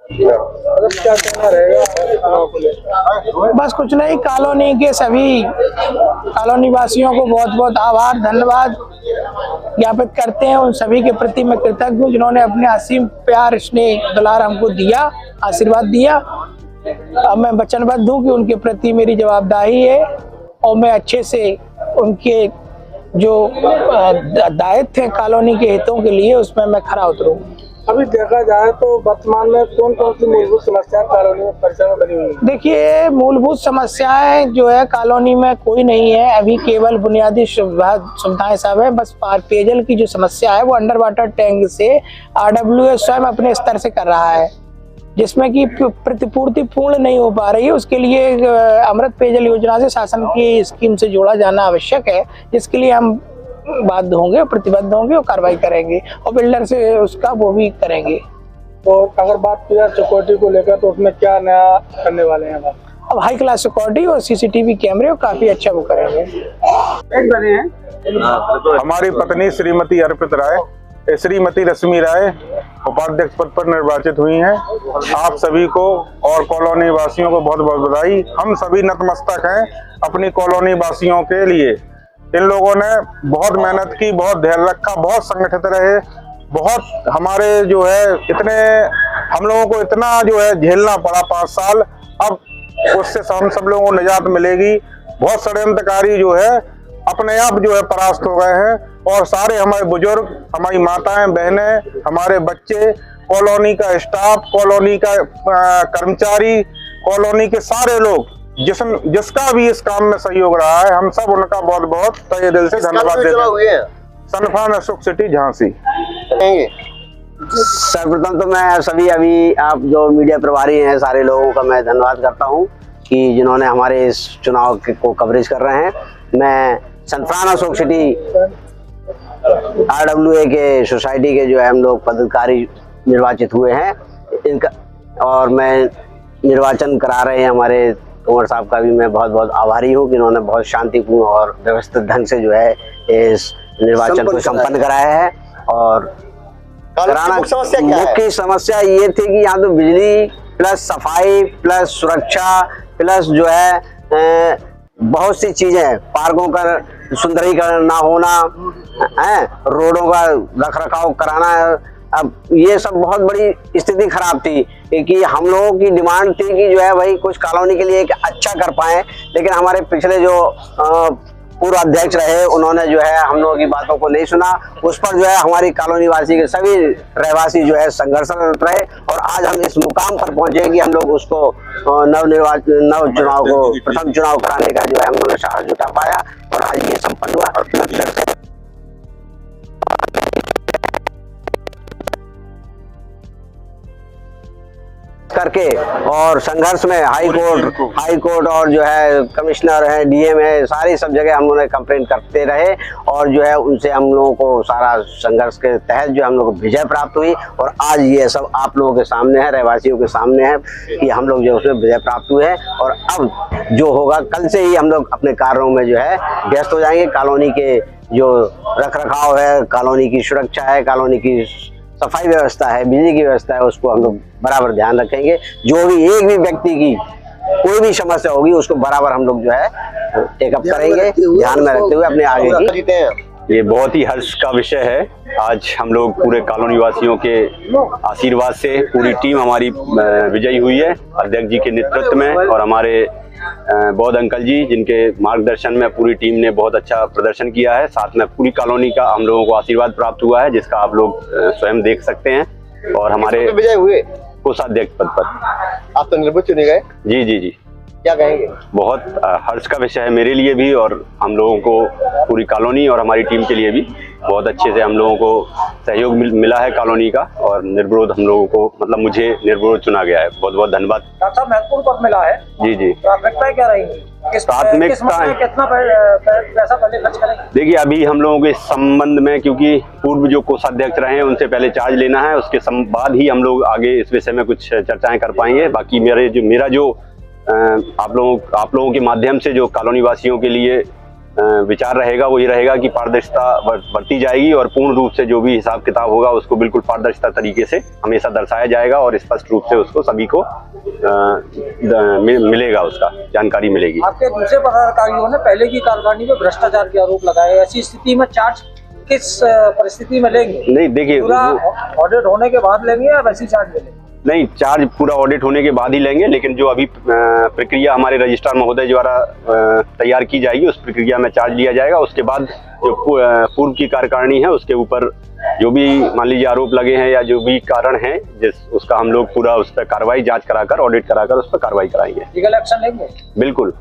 क्या कहना रहेगा चुनाव को लेकर? बस कुछ नहीं, कॉलोनी के सभी कॉलोनी वासियों को बहुत बहुत आभार धन्यवाद ज्ञापित करते हैं। उन सभी के प्रति मैं कृतज्ञ हूँ जिन्होंने अपने असीम प्यार स्नेह दुलार हमको दिया, आशीर्वाद दिया। अब मैं वचनबद्ध हूँ कि उनके प्रति मेरी जवाबदेही है और मैं अच्छे से उनके जो दायित्व है कॉलोनी के हितों के लिए उसमें मैं खरा उतरूँ। अभी देखा जाए तो वर्तमान में कौन कौन सी मूलभूत समस्याएं कॉलोनी में परिसर में बनी हुई है? देखिए, मूलभूत समस्याएं जो है कॉलोनी में कोई नहीं है अभी, केवल बुनियादी सुविधाएं सब है। बस पेयजल की जो समस्या है वो अंडर वाटर टैंक से RWA स्वयं अपने स्तर से कर रहा है, जिसमें कि प्रतिपूर्ति पूर्ण नहीं हो पा रही है। उसके लिए अमृत पेयजल योजना से शासन की स्कीम से जोड़ा जाना आवश्यक है, जिसके लिए हम बाध्य होंगे, प्रतिबद्ध होंगे और कार्रवाई करेंगे और बिल्डर से उसका वो भी करेंगे। तो अगर बात की जाए सिक्योरिटी को लेकर तो उसमें क्या नया करने वाले हैं? अब हाई क्लास सिक्योरिटी और CCTV कैमरे और काफी अच्छा वो करेंगे। एक बने हैं हमारी पत्नी श्रीमती अर्पित राय, श्रीमती रश्मि राय उपाध्यक्ष पद पर निर्वाचित हुई हैं। आप सभी को और कॉलोनी वासियों को बहुत बहुत बधाई। हम सभी नतमस्तक हैं अपनी कॉलोनी वासियों के लिए। इन लोगों ने बहुत मेहनत की, बहुत धैर्य रखा, बहुत संगठित रहे, बहुत हमारे जो है इतने हम लोगों को इतना जो है झेलना पड़ा 5 साल। अब उससे हम सब लोगों को निजात मिलेगी। बहुत षड्यंत्रकारी जो है अपने आप जो है परास्त हो गए हैं और सारे हमारे बुजुर्ग, हमारी माताएं बहनें, हमारे बच्चे, कॉलोनी का स्टाफ, कॉलोनी का कर्मचारी, कॉलोनी के सारे लोग जिसका भी इस काम में सहयोग रहा है, हम सब उनका बहुत बहुत तहे दिल से धन्यवाद देते हैं। सनफान अशोक सिटी झांसी। सर्वप्रथम तो मैं सभी अभी आप जो मीडिया प्रभारी हैं सारे लोगों का मैं धन्यवाद करता हूं कि जिन्होंने हमारे इस चुनाव को कवरेज कर रहे हैं। मैं सनफान अशोक सिटी RWA के सोसाइटी के जो है हम लोग पदाधिकारी निर्वाचित हुए हैं इनका, और मैं निर्वाचन करा रहे हैं हमारे कुंवर साहब का भी मैं बहुत बहुत आभारी हूँ कि इन्होंने बहुत शांतिपूर्ण और व्यवस्थित ढंग से जो है इस निर्वाचन को संपन्न कराया है। और मुख्य समस्या ये थी कि यहाँ तो बिजली प्लस सफाई प्लस सुरक्षा प्लस जो है बहुत सी चीजें, पार्कों का सुंदरीकरण ना होना है, रोडों का रखरखाव कराना, अब ये सब बहुत बड़ी स्थिति खराब थी कि हम लोगों की डिमांड थी कि जो है भाई कुछ कॉलोनी के लिए एक अच्छा कर पाए। लेकिन हमारे पिछले जो पूर्व अध्यक्ष रहे उन्होंने जो है हम लोगों की बातों को नहीं सुना। उस पर जो है हमारी कॉलोनी वासी के सभी रहवासी जो है संघर्षरत रहे और आज हम इस मुकाम पर पहुंचे कि हम लोग उसको नव चुनाव को प्रथम चुनाव कराने का जो है हम लोगों साहस जुटा पाया और आज ये संपन्न हुआ। करके और संघर्ष में हाई कोर्ट और जो है कमिश्नर है, DM है, सारी सब जगह हम लोग कंप्लेन करते रहे और जो है उनसे हम लोगों को सारा संघर्ष के तहत जो हम लोग को विजय प्राप्त हुई। और आज ये सब आप लोगों के सामने है, रहवासियों के सामने है कि हम लोग जो उसमें विजय प्राप्त हुए हैं। और अब जो होगा कल से ही हम लोग अपने कार्यों में जो है व्यस्त हो जाएंगे। कॉलोनी के जो रखरखाव है, कॉलोनी की सुरक्षा है, कॉलोनी की सफाई व्यवस्था है, बिजली की व्यवस्था है, उसको हम लोग बराबर ध्यान रखेंगे। जो भी एक भी व्यक्ति की कोई भी समस्या होगी उसको बराबर हम लोग जो है टेकअप करेंगे, ध्यान में रखते हुए अपने आगे की। ये बहुत ही हर्ष का विषय है। आज हम लोग पूरे कॉलोनी वासियों के आशीर्वाद से पूरी टीम हमारी विजयी हुई है, अध्यक्ष जी के नेतृत्व में और हमारे बौद्ध अंकल जी जिनके मार्गदर्शन में पूरी टीम ने बहुत अच्छा प्रदर्शन किया है। साथ में पूरी कॉलोनी का हम लोगों को आशीर्वाद प्राप्त हुआ है जिसका आप लोग स्वयं देख सकते हैं। और हमारे विजय हुए कोषाध्यक्ष पद पर आप तो निर्वाचित चुने गए। जी जी जी, क्या कहेंगे? बहुत हर्ष का विषय है मेरे लिए भी और हम लोगों को पूरी कॉलोनी और हमारी टीम के लिए भी। बहुत अच्छे से हम लोगों को सहयोग मिला है कॉलोनी का और निर्विरोध हम लोगों को, मतलब मुझे निर्विरोध चुना गया है। बहुत बहुत धन्यवाद। अच्छा, महत्वपूर्ण पद मिला है। जी जी, प्राथमिकताएं क्या रहेंगी? प्राथमिकताएं कितना पैसा पहले खर्च करेंगे? देखिए, अभी हम लोगों के संबंध में क्योंकि पूर्व जो कोषाध्यक्ष रहे हैं उनसे पहले चार्ज लेना है, उसके बाद ही हम लोग आगे इस विषय में कुछ चर्चाएं कर पाएंगे। बाकी मेरा जो आप लोगों के माध्यम से जो कॉलोनी वासियों के लिए विचार रहेगा वो ये रहेगा कि पारदर्शिता बरती जाएगी और पूर्ण रूप से जो भी हिसाब किताब होगा उसको बिल्कुल पारदर्शिता तरीके से हमेशा दर्शाया जाएगा और स्पष्ट रूप से उसको सभी को मिलेगा, उसका जानकारी मिलेगी। आपके दूसरे पदाधिकारियों ने पहले की कार्यकारिणी में भ्रष्टाचार के आरोप लगाए, ऐसी स्थिति में चार्ज किस परिस्थिति में लेंगे? नहीं देखिए, पूरा ऑडिट होने के बाद लेंगे या वैसी चार्ज लेंगे? नहीं, चार्ज पूरा ऑडिट होने के बाद ही लेंगे, लेकिन जो अभी प्रक्रिया हमारे रजिस्ट्रार महोदय द्वारा तैयार की जाएगी उस प्रक्रिया में चार्ज लिया जाएगा। उसके बाद जो पूर्व की कार्यकारिणी है उसके ऊपर जो भी मान लीजिए आरोप लगे हैं या जो भी कारण है उसका हम लोग पूरा उस पर कार्रवाई जांच कराकर ऑडिट कराकर उस पर कार्रवाई कराएंगे। लीगल एक्शन लेंगे? बिल्कुल।